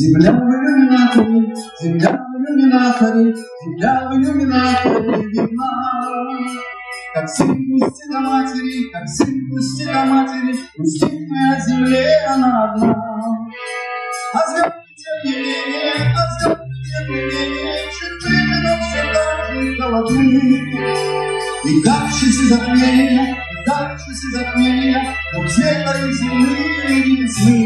Земля в иллюминаторе, земля в иллюминаторе, земля в иллюминаторе видна. Как сын пустила матери, как сын пустила матери, пустит мы от земле она одна. А звезды тем не менее, а звезды тем не менее, чужие, но все так же холодны. И дальше затмения, но света и земные весны.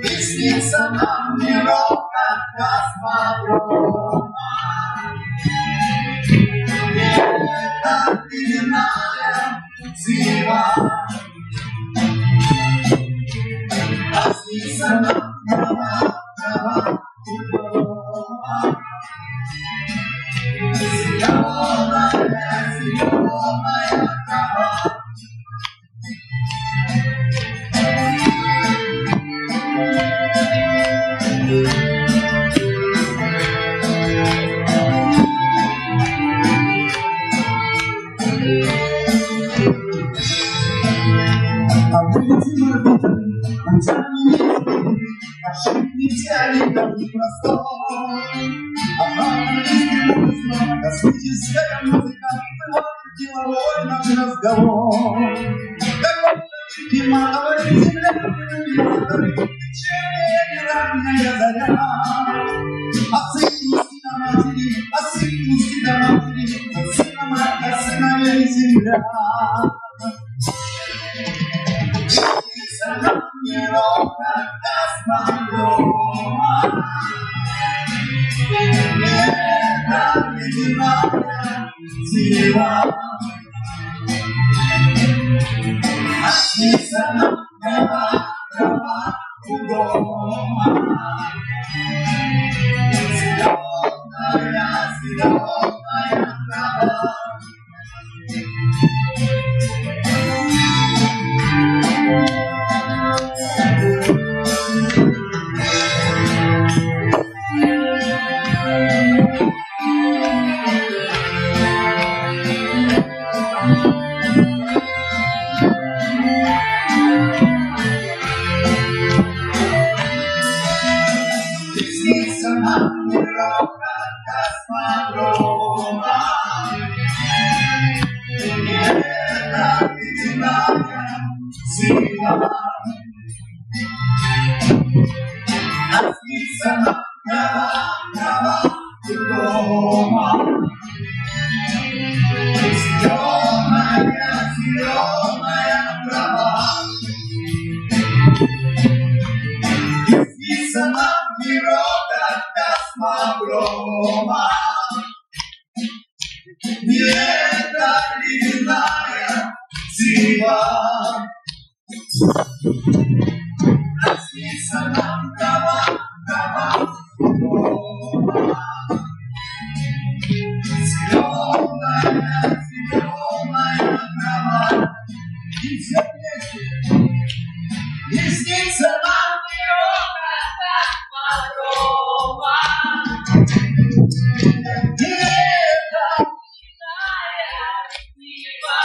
И снится нам мирок от космодрома. Это ледяная зима. А снится нам трава, трава у дома. Зеленая, зеленая трава. А мы летим орбитами, путями неизбежными, ошибки взяли как непростой. Английский музыка, космическая музыка, бывает деловой наш разговор. Какой-то немалой земля, вечерняя ранняя заря. А сын пусти до матери, а сын пусти до матери, а сына мать, а сыновей земля. Нам мирок от космодрома. Это ледяная зима. А снится нам трава, трава у дома. Зеленая, зеленая трава. Снится нам мирок от космодрома. Это ледяная зима. А снится нам трава, трава у дома. Зеленая, зеленая трава. И снится нам мирок от космодрома. И это ледяная зима. А снится нам трава, трава у дома. Зеленая, зеленая трава. И все вместе. И снится нам мирок от космодрома. И это ледяная зима.